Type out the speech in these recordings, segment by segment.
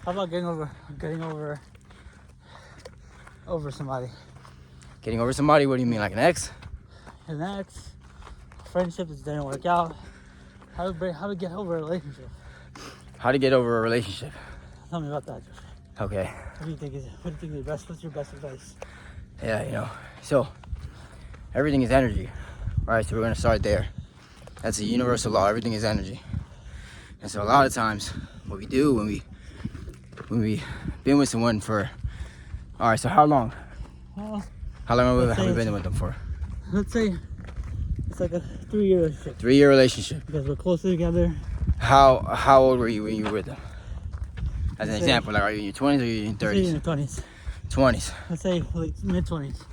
How about getting over somebody? Getting over somebody? What do you mean, like an ex? An ex, a friendship that didn't work out. How to get over a relationship? How to get over a relationship? Tell me about that, Jeffrey. Okay. What do you think is best? What's your best advice? Yeah, so everything is energy, right? So we're gonna start there. That's a universal law. Everything is energy. And so a lot of times, what we do when we been with someone for, all right. So how long? Well, How long have we been with them for? Let's say it's like a 3-year relationship. 3-year relationship. Because we're closer together. How old were you when you were with them? As an example, like, are you in your 20s or are you in your 30s? In your 20s. 20s. Let's say like mid-20s.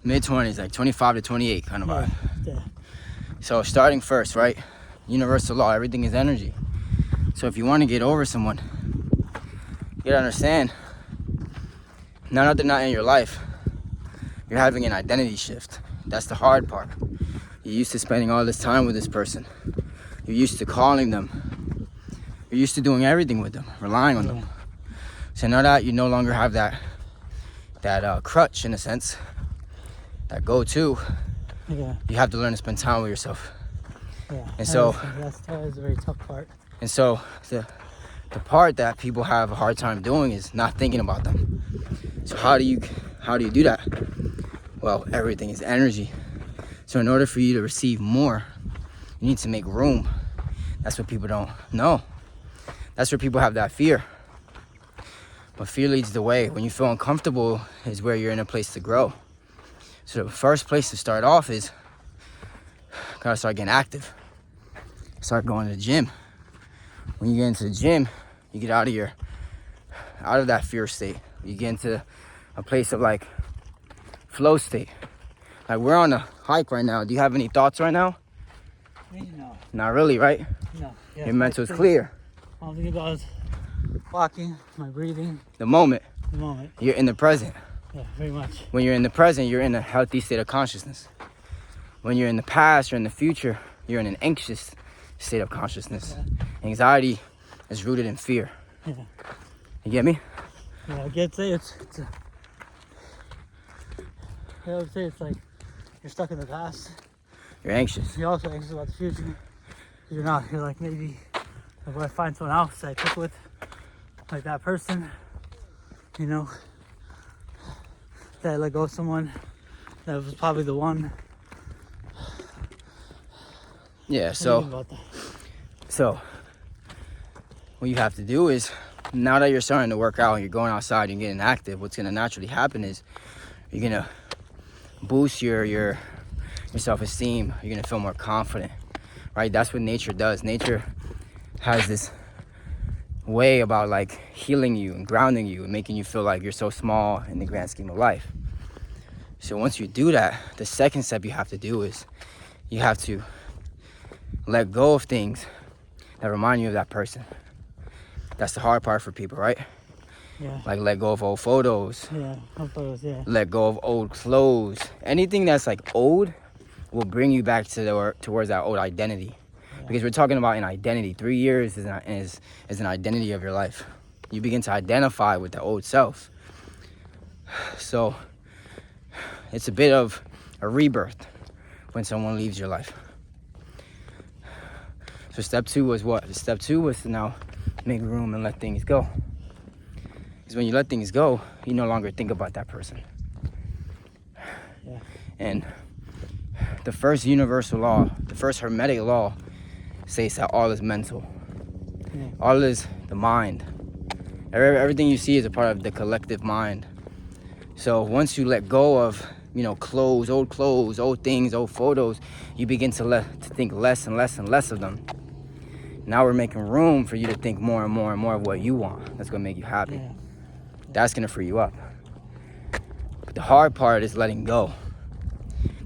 Mid-20s, like 25 to 28 kind of vibe. Yeah. So starting first, right? Universal law, everything is energy. So if you want to get over someone, you gotta understand, now that they're not in your life, you're having an identity shift. That's the hard part. You're used to spending all this time with this person. You're used to calling them. You're used to doing everything with them, relying on them. So now that you no longer have that crutch, in a sense, that go-to, you have to learn to spend time with yourself. Yeah. And so that is a very tough part. And so the part that people have a hard time doing is not thinking about them. So how do you do that? Well, everything is energy. So in order for you to receive more, you need to make room. That's what people don't know. That's where people have that fear. But fear leads the way. When you feel uncomfortable is where you're in a place to grow. So the first place to start off is gotta start getting active. Start going to the gym. When you get into the gym, you get out of that fear state. You get into a place of like flow state. Like we're on a hike right now. Do you have any thoughts right now? No. Not really, right? No. Yeah, your mental is clear. All I'm thinking about is walking, my breathing. The moment. The moment. You're in the present. Yeah, very much. When you're in the present, you're in a healthy state of consciousness. When you're in the past or in the future, you're in an anxious state of consciousness. Yeah. Anxiety is rooted in fear. Yeah. You get me? Yeah, I get it. I would say it's like you're stuck in the past. You're anxious. You're also anxious about the future. You're not. You're like, maybe if I find someone else that I click with, like that person, you know, that I let go of someone that was probably the one. Yeah, so what you have to do is, now that you're starting to work out and you're going outside and getting active, what's going to naturally happen is you're going to boost your self-esteem. You're going to feel more confident, right? That's what nature does. Nature has this way about like healing you and grounding you and making you feel like you're so small in the grand scheme of life. So once you do that, the second step you have to do is you have to let go of things that remind you of that person. That's the hard part for people, right? Yeah. Like let go of old photos. Yeah, old photos, yeah. Let go of old clothes. Anything that's like old will bring you back to towards that old identity. Yeah. Because we're talking about an identity. 3 years is an identity of your life. You begin to identify with the old self. So it's a bit of a rebirth when someone leaves your life. So step 2 was what? Step 2 was to now make room and let things go. Because when you let things go, you no longer think about that person. Yeah. And the first universal law, the first hermetic law, says that all is mental. Yeah. All is the mind. Everything you see is a part of the collective mind. So once you let go of, clothes, old things, old photos, you begin to think less and less and less of them. Now we're making room for you to think more and more and more of what you want. That's gonna make you happy. Yeah. That's gonna free you up. But the hard part is letting go.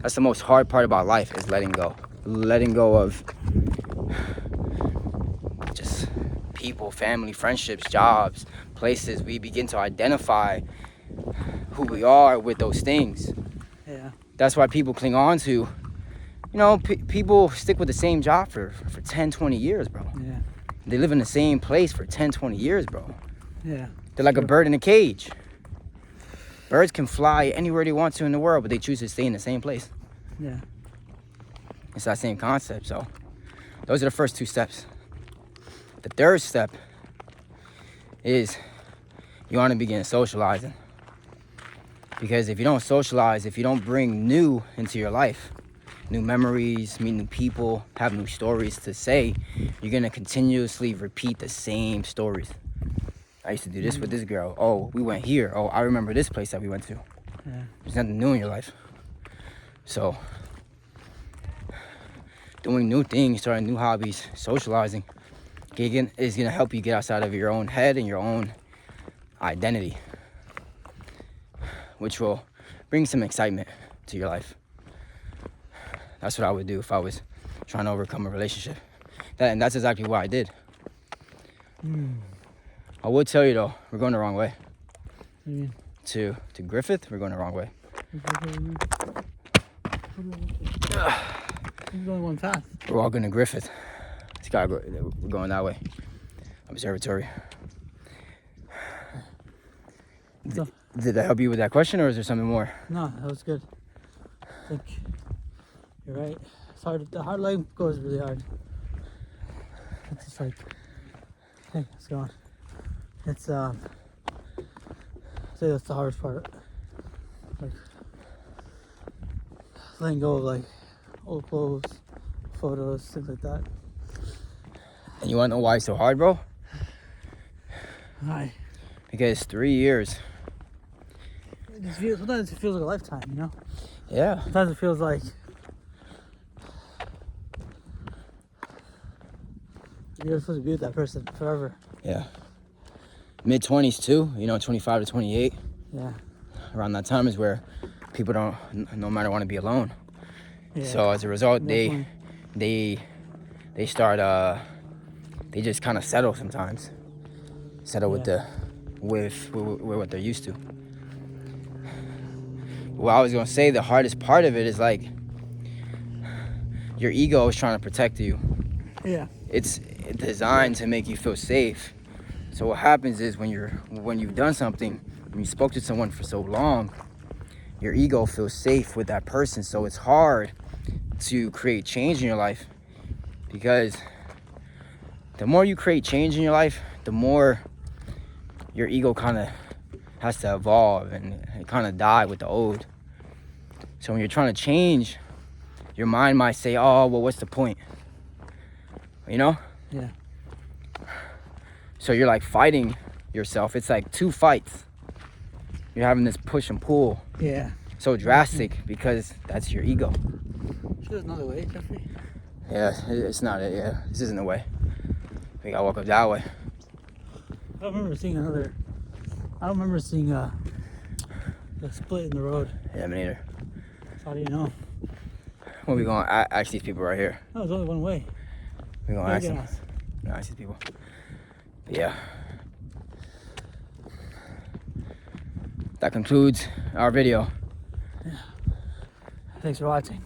That's the most hard part about life, is letting go. Letting go of just people, family, friendships, jobs, places. We begin to identify who we are with those things. Yeah. That's why people cling on to, people stick with the same job for 10, 20 years, bro. Yeah. They live in the same place for 10, 20 years, bro. Yeah. They're like a True. bird in a cage. Birds can fly anywhere they want to in the world, but they choose to stay in the same place. Yeah. It's that same concept. So those are the first 2 steps. The third step is you want to begin socializing. Because if you don't socialize, if you don't bring new into your life, new memories, meet new people, have new stories to say, you're going to continuously repeat the same stories. I used to do this with this girl. Oh, we went here. Oh, I remember this place that we went to. Yeah. There's nothing new in your life. So, doing new things, starting new hobbies, socializing, is going to help you get outside of your own head and your own identity, which will bring some excitement to your life. That's what I would do if I was trying to overcome a relationship. And that's exactly what I did. I would tell you though, we're going the wrong way. What do you mean? To Griffith, we're going the wrong way. There's only one path. We're walking to Griffith. We're going that way. Observatory. So, Did that help you with that question, or is there something more? no, that was good. I think you're right. It's hard. The hard leg goes really hard. It's just like, hey, what's going on? It's I'd say that's the hardest part. Like letting go of like old clothes, photos, things like that. And you want to know why it's so hard, bro? Why? Because 3 years. Sometimes it feels like a lifetime, you know? Yeah. Sometimes it feels like you're supposed to be with that person forever. Yeah. Mid-20s too, 25 to 28. Yeah. Around that time is where people don't, no matter, want to be alone. Yeah. So as a result, Definitely. they start, they just kind of settle sometimes. Settle with what they're used to. Well, I was gonna say the hardest part of it is like your ego is trying to protect you. Yeah. It's designed to make you feel safe. So what happens is when you've done something, when you spoke to someone for so long, your ego feels safe with that person. So it's hard to create change in your life, because the more you create change in your life, the more your ego kind of has to evolve and kind of die with the old. So when you're trying to change, your mind might say, oh, well, what's the point? Yeah. So you're like fighting yourself. It's like 2 fights. You're having this push and pull. Yeah. So drastic because that's your ego. Sure, there's another way, Jeffrey. Yeah, it's not it. Yeah, this isn't the way. We gotta walk up that way. I don't remember seeing a split in the road. Yeah, me neither. How do you know? Well, we gonna ask these people right here. No, there's only one way. We gonna ask them. Us. No, ask these people. But yeah. That concludes our video. Thanks for watching.